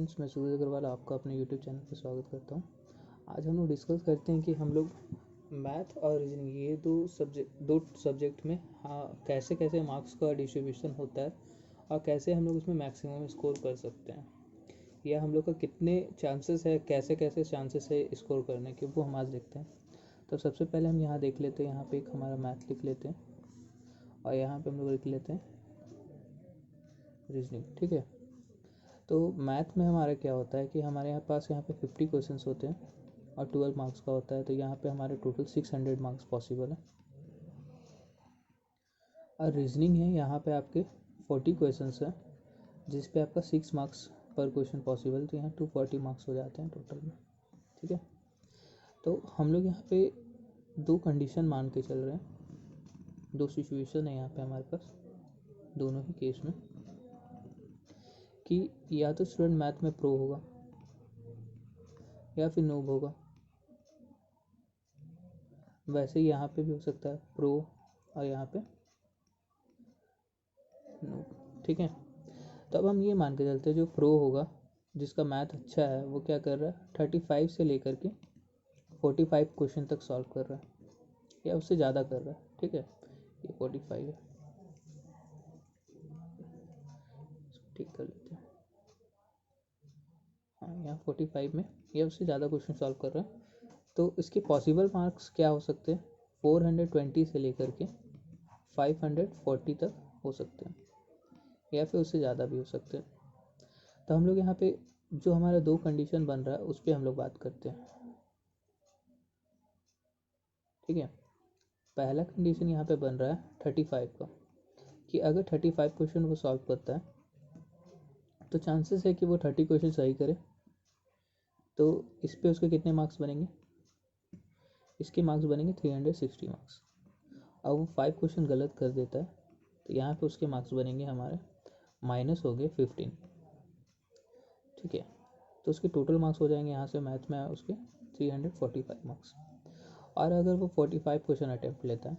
Friends, मैं सूरज अग्रवाल आपका अपने यूट्यूब चैनल पर स्वागत करता हूँ। आज हम लोग डिस्कस करते हैं कि हम लोग मैथ और रीजनिंग ये दो सब्जेक्ट में कैसे कैसे मार्क्स का डिस्ट्रीब्यूशन होता है और कैसे हम लोग उसमें मैक्सिमम स्कोर कर सकते हैं, या हम लोग का कितने चांसेस है, कैसे कैसे चांसेस है स्कोर करने के, वो हम आज देखते हैं। तो सबसे पहले हम यहाँ देख लेते हैं, यहाँ पे एक हमारा मैथ लिख लेते हैं और यहाँ पे हम लोग लिख लेते हैं रीजनिंग। ठीक है, तो मैथ में हमारा क्या होता है कि हमारे पास यहाँ पे 50 क्वेश्चंस होते हैं और 12 मार्क्स का होता है, तो यहाँ पे हमारे टोटल 600 मार्क्स पॉसिबल है। और रीजनिंग है, यहाँ पे आपके 40 क्वेश्चंस है जिस पे आपका 6 मार्क्स पर क्वेश्चन पॉसिबल, तो यहाँ 240 मार्क्स हो जाते हैं टोटल में। ठीक है, तो हम लोग यहाँ पे दो कंडीशन मान के चल रहे हैं, दो सिचुएशन है यहाँ पे हमारे पास दोनों ही केस में, कि या तो स्टूडेंट मैथ में प्रो होगा या फिर नूब होगा। वैसे यहाँ पे भी हो सकता है प्रो और यहाँ पे नूब। ठीक है, तो अब हम ये मान के चलते हैं जो प्रो होगा, जिसका मैथ अच्छा है, वो क्या कर रहा है 35 से लेकर के 45 क्वेश्चन तक सॉल्व कर रहा है या उससे ज़्यादा कर रहा है। ठीक है, ये 45 है, ठीक कर लेते हैं। हाँ, यहाँ 45 में या उससे ज़्यादा क्वेश्चन सॉल्व कर रहा है, तो इसके पॉसिबल मार्क्स क्या हो सकते हैं 420 से लेकर के 540 तक हो सकते हैं या फिर उससे ज़्यादा भी हो सकते हैं। तो हम लोग यहाँ पे जो हमारा दो कंडीशन बन रहा है उस पर हम लोग बात करते हैं। ठीक है, पहला कंडीशन यहाँ पे बन रहा है 35 का, कि अगर 35 क्वेश्चन वो सॉल्व करता है तो चांसेस है कि वो 30 क्वेश्चन सही करे, तो इस पे उसके कितने मार्क्स बनेंगे, इसके मार्क्स बनेंगे 360 मार्क्स। अब वो 5 क्वेश्चन गलत कर देता है तो यहाँ पे उसके मार्क्स बनेंगे हमारे माइनस हो गए 15। ठीक है, तो उसके टोटल मार्क्स हो जाएंगे यहाँ से मैथ में उसके 345 मार्क्स। और अगर वो 45 क्वेश्चन अटैम्प्ट लेता है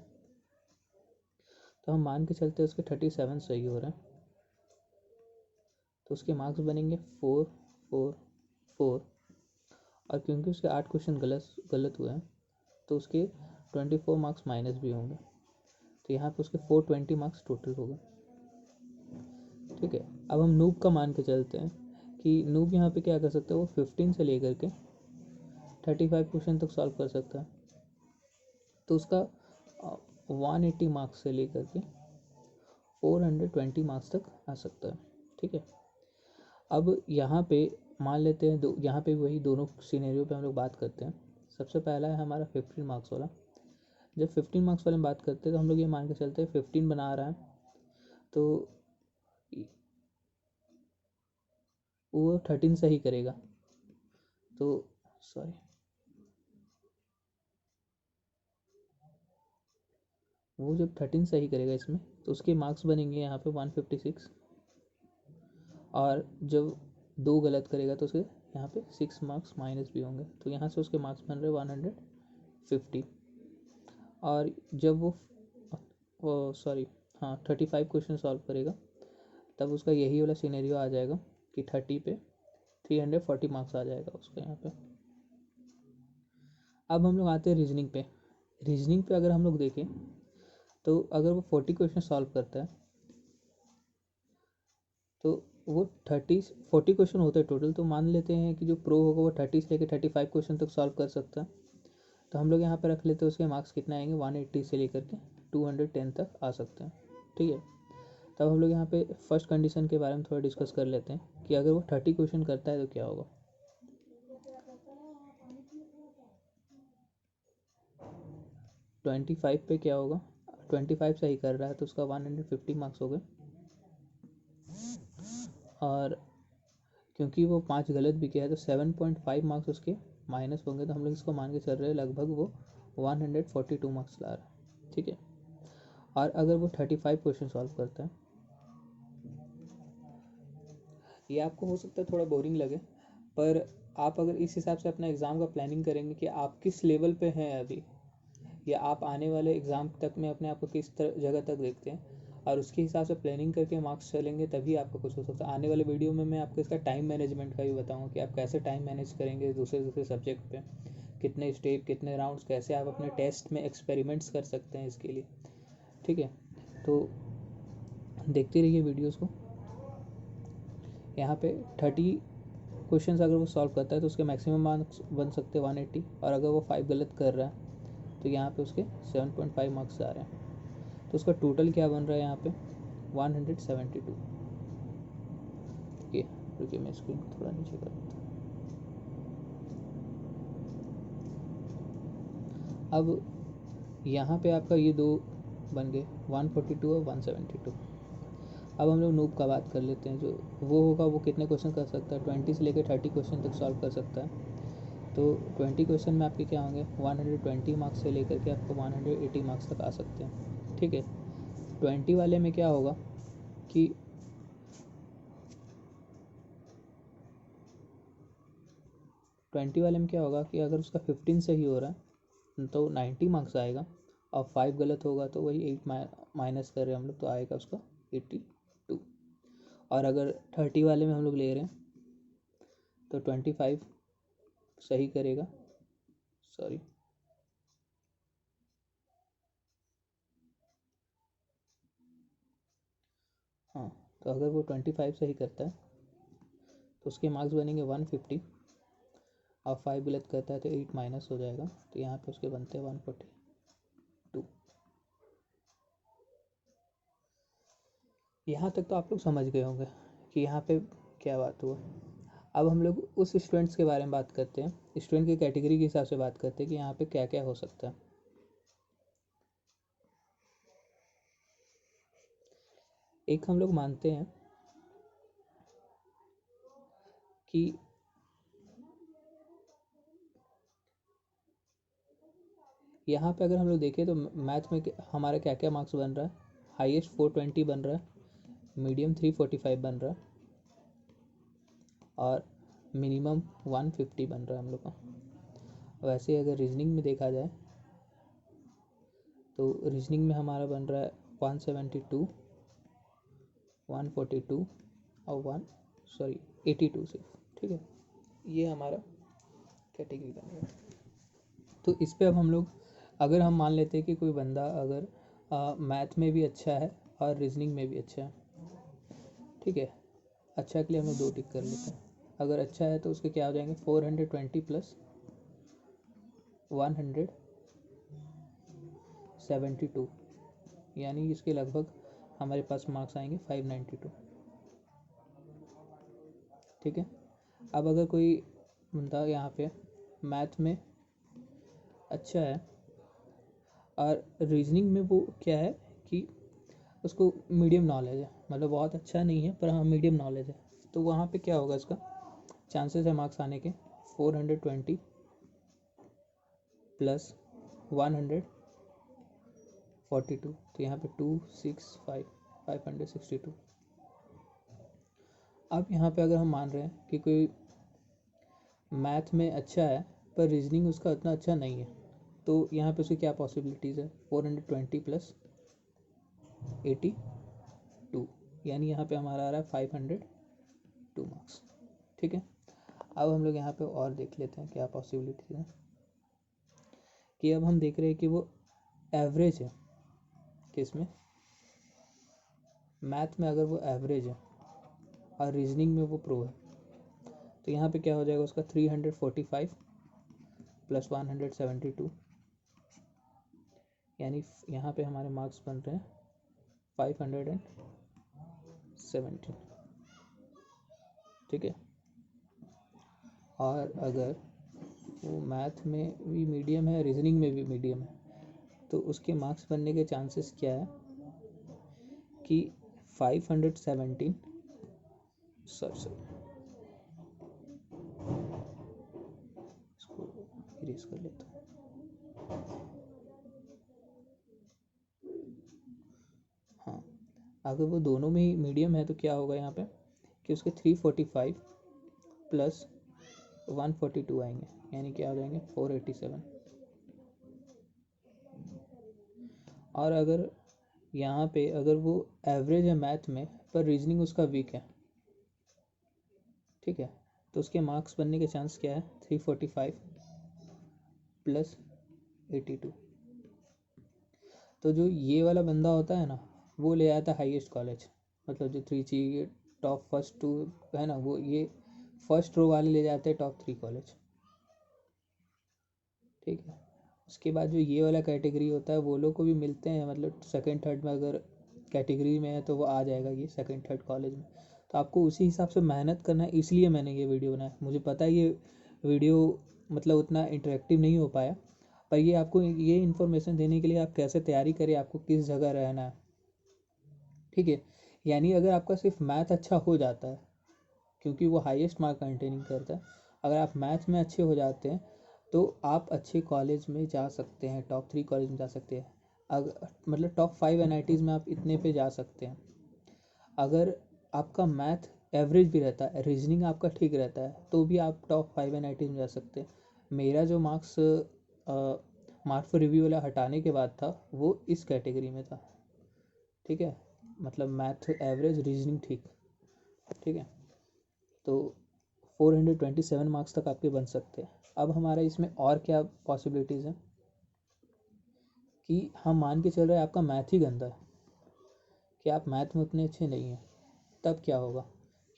तो हम मान के चलते हैं उसके 37 सही हो रहे हैं, तो उसके मार्क्स बनेंगे 4 4 4। और क्योंकि उसके 8 क्वेश्चन गलत हुए हैं तो उसके 24 मार्क्स माइनस भी होंगे, तो यहाँ पे उसके 420 मार्क्स टोटल हो गए। ठीक है, अब हम नूब का मान के चलते हैं कि नूब यहाँ पे क्या कर सकता है, वो 15 से लेकर के 35 क्वेश्चन तक सॉल्व कर सकता है, तो उसका 180 मार्क्स से लेकर के 420 मार्क्स तक आ सकता है। ठीक है, अब यहाँ पे मान लेते हैं यहाँ पे वही दोनों सिनेरियो पे हम लोग बात करते हैं। सबसे पहला है हमारा 15 मार्क्स वाला। जब 15 मार्क्स वाले में बात करते हैं तो हम लोग ये मान के चलते हैं 15 बना रहा है तो वो 13 सही करेगा, तो सॉरी वो जब 13 सही करेगा इसमें तो उसके मार्क्स बनेंगे यहाँ पे 156, और जब 2 गलत करेगा तो उसके यहाँ पे 6 मार्क्स माइनस भी होंगे, तो यहाँ से उसके मार्क्स बन रहे 150। और जब वो 35 क्वेश्चन सॉल्व करेगा तब उसका यही वाला सिनेरियो आ जाएगा कि 30 पे 340 मार्क्स आ जाएगा उसका यहाँ पे। अब हम लोग आते हैं रीजनिंग पे। रीजनिंग पे अगर हम लोग देखें तो अगर वो 40 क्वेश्चन सॉल्व करता है तो वो 40 क्वेश्चन होते हैं टोटल, तो मान लेते हैं कि जो प्रो होगा वो 30 से लेकर 35 क्वेश्चन तक सॉल्व कर सकता है, तो हम लोग यहाँ पे रख लेते हैं उसके मार्क्स कितने आएंगे 180 से लेकर के 210 तक आ सकते हैं। ठीक है, तब हम लोग यहाँ पे फर्स्ट कंडीशन के बारे में थोड़ा डिस्कस कर लेते हैं कि अगर वो 30 क्वेश्चन करता है तो क्या होगा। 25 पे क्या होगा, 25 सही कर रहा है तो उसका 150 मार्क्स हो गए, और क्योंकि वो 5 गलत भी किया है तो 7.5 मार्क्स उसके माइनस होंगे, तो हम लोग इसको मान के चल रहे हैं लगभग वो 142 मार्क्स ला रहा है। ठीक है, और अगर वो 35 क्वेश्चन सॉल्व करता है, ये आपको हो सकता है थोड़ा बोरिंग लगे, पर आप अगर इस हिसाब से अपना एग्ज़ाम का प्लानिंग करेंगे कि आप किस लेवल पे हैं अभी, या आप आने वाले एग्ज़ाम तक में अपने आप को किस जगह तक देखते हैं, और उसके हिसाब से प्लानिंग करके मार्क्स चलेंगे तभी आपका कुछ हो सकता है। आने वाले वीडियो में मैं आपको इसका टाइम मैनेजमेंट का भी बताऊँगा कि आप कैसे टाइम मैनेज करेंगे दूसरे दूसरे सब्जेक्ट पे, कितने स्टेप, कितने राउंड्स, कैसे आप अपने टेस्ट में एक्सपेरिमेंट्स कर सकते हैं इसके लिए। ठीक है, तो देखते रहिए वीडियोस को। यहाँ पे 30 क्वेश्चंस अगर वो सॉल्व करता है तो उसके मैक्सिमम मार्क्स बन सकते हैं 180, और अगर वो 5 गलत कर रहा है तो यहाँ पे उसके 7.5 मार्क्स आ रहे हैं। तो उसका टोटल क्या बन रहा है यहाँ पे 172। ये रुकिए मैं स्क्रीन को थोड़ा नीचे कर देता हूँ। अब यहाँ पे आपका ये दो बन गए 142 और 172। अब हम लोग नूब का बात कर लेते हैं। जो वो होगा वो कितने क्वेश्चन कर सकता है, 20 से लेकर 30 क्वेश्चन तक सॉल्व कर सकता है। तो 20 क्वेश्चन में आपके क्या होंगे 120 मार्क्स से लेकर के आपको 180 मार्क्स तक आ सकते हैं। ठीक है, 20 वाले में क्या होगा कि 20 वाले में क्या होगा कि अगर उसका 15 सही हो रहा है तो 90 मार्क्स आएगा, और 5 गलत होगा तो वही 8 माइनस कर रहे हैं हम लोग तो आएगा उसका 82। और अगर 30 वाले में हम लोग ले रहे हैं तो 25 सही करेगा, सॉरी हाँ, तो अगर वो 25 सही करता है तो उसके मार्क्स बनेंगे 150, और 5 गलत करता है तो 8 माइनस हो जाएगा, तो यहाँ पे उसके बनते हैं 142। यहाँ तक तो आप लोग समझ गए होंगे कि यहाँ पे क्या बात हुआ। अब हम लोग उस स्टूडेंट्स के बारे में बात करते हैं, स्टूडेंट की कैटेगरी के हिसाब से बात करते हैं कि यहाँ पे क्या क्या हो सकता है। एक हम लोग मानते हैं कि यहाँ पे अगर हम लोग देखें तो मैथ में हमारा क्या क्या मार्क्स बन रहा है, हाईएस्ट 420 बन रहा है, मीडियम 345 बन रहा है, और मिनिमम 150 बन रहा है हम लोग का। वैसे अगर रीजनिंग में देखा जाए तो रीजनिंग में हमारा बन रहा है 172, 142 और 82 सिर्फ। ठीक है, ये हमारा कैटेगरी बन रहा है। तो इस पे अब हम लोग अगर हम मान लेते हैं कि कोई बंदा अगर मैथ में भी अच्छा है और रीजनिंग में भी अच्छा है, ठीक है, अच्छा के लिए हम लोग 2 टिक कर लेते हैं। अगर अच्छा है तो उसके क्या हो जाएंगे 420 प्लस 172, यानी इसके लगभग हमारे पास मार्क्स आएंगे 592। ठीक है, अब अगर कोई बंदा यहाँ पे मैथ में अच्छा है और रीजनिंग में वो क्या है कि उसको मीडियम नॉलेज है, मतलब बहुत अच्छा नहीं है पर हाँ मीडियम नॉलेज है, तो वहाँ पे क्या होगा इसका चांसेस है मार्क्स आने के 420 प्लस 142, तो यहाँ पे 265 562। अब यहाँ पे अगर हम मान रहे हैं कि कोई मैथ में अच्छा है पर रीजनिंग उसका उतना अच्छा नहीं है, तो यहाँ पे उसकी क्या पॉसिबिलिटीज़ है 420 प्लस 82, यानी यहाँ पे हमारा आ रहा है 502 मार्क्स। ठीक है, अब हम लोग यहाँ पे और देख लेते हैं क्या पॉसिबिलिटीज़ है। कि अब हम देख रहे हैं कि वो एवरेज है किसमें, मैथ में अगर वो एवरेज है और रीजनिंग में वो प्रो है, तो यहाँ पे क्या हो जाएगा उसका 345 प्लस 172, यानी यहाँ पे हमारे मार्क्स बन रहे हैं 517। ठीक है, और अगर वो मैथ में भी मीडियम है रीजनिंग में भी मीडियम है, तो उसके मार्क्स बनने के चांसेस क्या है कि 517, सॉरी इसको इरेज कर लेता हूँ। हाँ, अगर वो दोनों में ही मीडियम है तो क्या होगा यहाँ पे कि उसके 345 प्लस 142 आएंगे, यानी क्या हो जाएंगे 487। और अगर यहाँ पे अगर वो एवरेज है मैथ में पर रीजनिंग उसका वीक है, ठीक है, तो उसके मार्क्स बनने के चांस क्या है, 345 प्लस 82। तो जो ये वाला बंदा होता है ना, वो ले आता है हाईएस्ट कॉलेज, मतलब जो 3 टॉप फर्स्ट 2 है ना, वो ये फर्स्ट रो वाले ले जाते हैं टॉप 3 कॉलेज, ठीक है। उसके बाद जो ये वाला कैटेगरी होता है वो लोग को भी मिलते हैं, मतलब सेकंड थर्ड में अगर कैटेगरी में है तो वो आ जाएगा ये सेकंड थर्ड कॉलेज में। तो आपको उसी हिसाब से मेहनत करना है, इसलिए मैंने ये वीडियो बनाया। मुझे पता है ये वीडियो मतलब उतना इंटरेक्टिव नहीं हो पाया, पर ये आपको ये इन्फॉर्मेशन देने के लिए आप कैसे तैयारी करें, आपको किस जगह रहना है, ठीक है। यानी अगर आपका सिर्फ मैथ अच्छा हो जाता है, क्योंकि वो हाईएस्ट मार्क कंटेनिंग करता है, अगर आप मैथ में अच्छे हो जाते हैं तो आप अच्छे कॉलेज में जा सकते हैं, टॉप 3 कॉलेज में जा सकते हैं। अगर मतलब टॉप 5 एनआईटीज़ में आप इतने पे जा सकते हैं। अगर आपका मैथ एवरेज भी रहता है, रीजनिंग आपका ठीक रहता है, तो भी आप टॉप 5 एनआईटीज़ में जा सकते हैं। मेरा जो मार्क फॉर रिव्यू वाला हटाने के बाद था वो इस कैटेगरी में था, ठीक है, मतलब मैथ एवरेज, रीजनिंग ठीक, ठीक है। तो 427 मार्क्स तक आपके बन सकते हैं। अब हमारा इसमें और क्या पॉसिबिलिटीज़ हैं कि हम मान के चल रहे हैं आपका मैथ ही गंदा है, कि आप मैथ में उतने अच्छे नहीं हैं, तब क्या होगा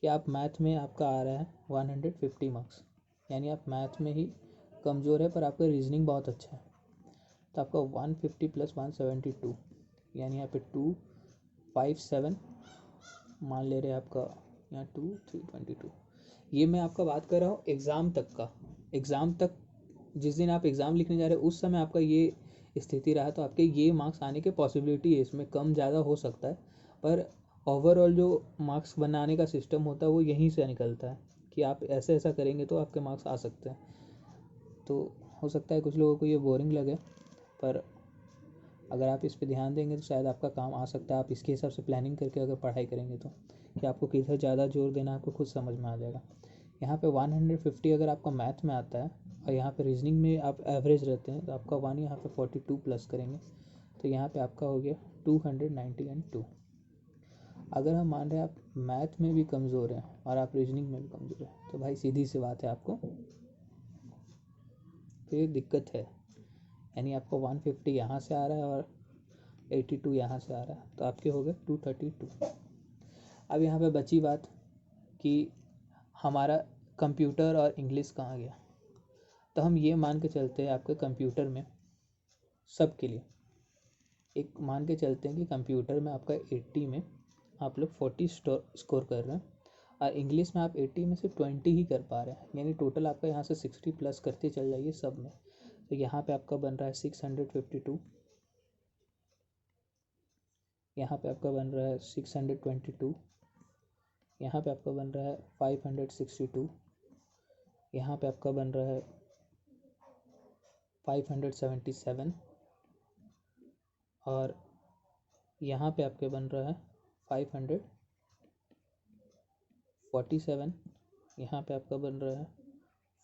कि आप मैथ में आपका आ रहा है 150 मार्क्स, यानी आप मैथ में ही कमज़ोर है पर आपका रीजनिंग बहुत अच्छा है, तो आपका 150 प्लस 172, यानी यहाँ पे 257 मान ले रहे हैं आपका, यहाँ 322। ये मैं आपका बात कर रहा हूँ एग्ज़ाम तक का। एग्ज़ाम तक जिस दिन आप एग्ज़ाम लिखने जा रहे हो उस समय आपका ये स्थिति रहा तो आपके ये मार्क्स आने के पॉसिबिलिटी है, इसमें कम ज़्यादा हो सकता है, पर ओवरऑल जो मार्क्स बनाने का सिस्टम होता है वो यहीं से निकलता है कि आप ऐसे ऐसा करेंगे तो आपके मार्क्स आ सकते हैं। तो हो सकता है कुछ लोगों को ये बोरिंग लगे, पर अगर आप इस पे ध्यान देंगे तो शायद आपका काम आ सकता है। आप इसके हिसाब से प्लानिंग करके अगर पढ़ाई करेंगे तो कि आपको किधर ज़्यादा जोर देना है आपको खुद समझ में आ जाएगा। यहाँ पे 150 अगर आपका मैथ में आता है और यहाँ पे रीजनिंग में आप एवरेज रहते हैं तो आपका वन यहाँ पे 42 प्लस करेंगे तो यहाँ पे आपका हो गया 292। अगर हम मान रहे हैं आप मैथ में भी कमज़ोर हैं और आप रीजनिंग में भी कमज़ोर हैं तो भाई सीधी सी बात है आपको फिर दिक्कत है। यानी आपको 150 यहाँ से आ रहा है और 82 यहाँ से आ रहा है तो आपके हो गए 232। अब यहाँ पे बची बात कि हमारा कंप्यूटर और इंग्लिश कहाँ गया, तो हम ये मान के चलते हैं आपके कंप्यूटर में सब के लिए एक मान के चलते हैं कि कंप्यूटर में आपका 80 में आप लोग 40 स्कोर कर रहे हैं और इंग्लिश में आप 80 में से 20 ही कर पा रहे हैं, यानी टोटल आपका यहाँ से 60 प्लस करते चल जाइए सब में। तो यहाँ पे आपका बन रहा है 652, यहाँ पे आपका बन रहा है 622, यहाँ पे आपका बन रहा है 562, यहाँ पे आपका बन रहा है 577 और यहाँ पे आपके बन रहा है 547, यहाँ पे आपका बन रहा है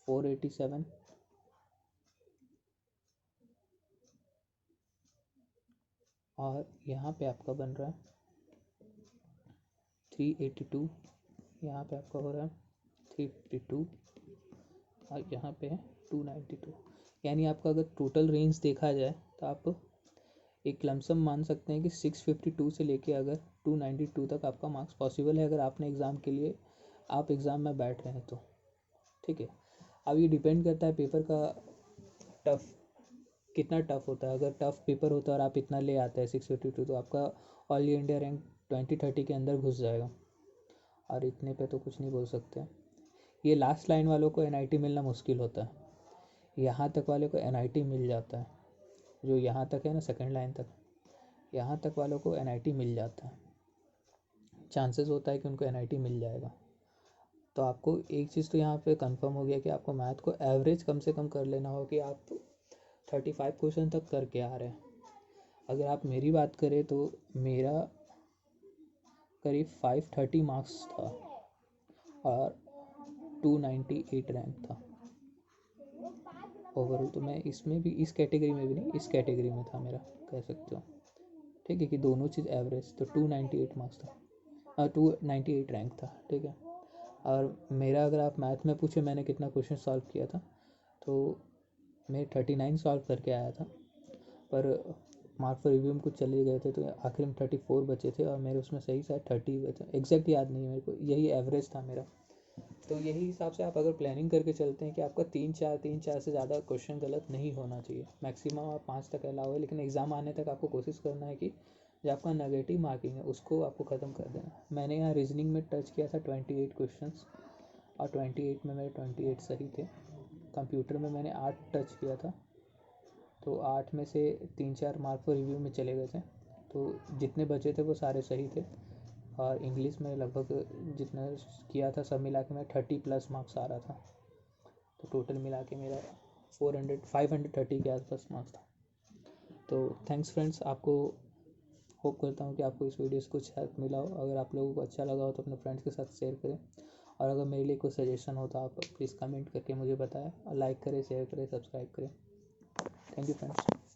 487 और यहाँ पे आपका बन रहा है 382, यहाँ पे आपका हो रहा है 352 और यहाँ पे है 292। यानी आपका अगर टोटल रेंज देखा जाए तो आप एक लमसम मान सकते हैं कि 652 से लेके अगर 292 तक आपका मार्क्स पॉसिबल है अगर आपने एग्ज़ाम के लिए आप एग्ज़ाम में बैठ रहे हैं तो, ठीक है। अब ये डिपेंड करता है पेपर का टफ कितना टफ होता है। अगर टफ पेपर होता है और आप इतना ले आते हैं 652 तो आपका ऑल इंडिया रैंक 2030 के अंदर घुस जाएगा और इतने पे तो कुछ नहीं बोल सकते। ये लास्ट लाइन वालों को एनआईटी मिलना मुश्किल होता है, यहाँ तक वाले को एनआईटी मिल जाता है, जो यहाँ तक है ना सेकंड लाइन तक, यहाँ तक वालों को एनआईटी मिल जाता है, चांसेस होता है कि उनको एनआईटी मिल जाएगा। तो आपको एक चीज़ तो यहाँ पे कंफर्म हो गया कि आपको मैथ को एवरेज कम से कम कर लेना हो कि आप 35 क्वेश्चन तक करके आ रहे हैं। अगर आप मेरी बात करें तो मेरा करीब 530 मार्क्स था और 298 रैंक था ओवरऑल। तो मैं इसमें भी इस कैटेगरी में भी नहीं, इस कैटेगरी में था मेरा, कह सकते हो। ठीक है, कि दोनों चीज़ एवरेज, तो 298 मार्क्स था, 298 रैंक था, ठीक है। और मेरा अगर आप मैथ में पूछे मैंने कितना क्वेश्चन सॉल्व किया था, तो मैं 39 सॉल्व करके आया था, पर मार्क फॉर रिव्यू में कुछ चले गए थे, तो आखिर में 34 बचे थे, और मेरे उसमें सही शायद 30 बचे, एग्जैक्ट याद नहीं है मेरे को, यही एवरेज था मेरा। तो यही हिसाब से आप अगर प्लानिंग करके चलते हैं कि आपका 3-4 से ज़्यादा क्वेश्चन गलत नहीं होना चाहिए, मैक्सिमम आप 5 तक अलाउ है, लेकिन एग्ज़ाम आने तक आपको कोशिश करना है कि जो आपका नेगेटिव मार्किंग है उसको आपको ख़त्म कर देना। मैंने यहाँ रीजनिंग में टच किया था 28 क्वेश्चन, और 28 में मेरे 28 सही थे। कंप्यूटर में मैंने 8 टच किया था, तो 8 में से 3-4 मार्क फॉर रिव्यू में चले गए थे, तो जितने बचे थे वो सारे सही थे। और इंग्लिश में लगभग जितना किया था सब मिला के मैं 30+ मार्क्स आ रहा था, तो टोटल मिला के मेरा 530 के आसपास मार्क्स था। तो थैंक्स फ्रेंड्स, आपको होप करता हूँ कि आपको इस वीडियो से कुछ हेल्प मिला हो। अगर आप लोगों को अच्छा लगा हो तो अपने फ्रेंड्स के साथ शेयर करें, और अगर मेरे लिए कोई सजेशन हो तो आप प्लीज़ कमेंट करके मुझे बताएं, और लाइक करें, शेयर करें, सब्सक्राइब करें। Thank you friends.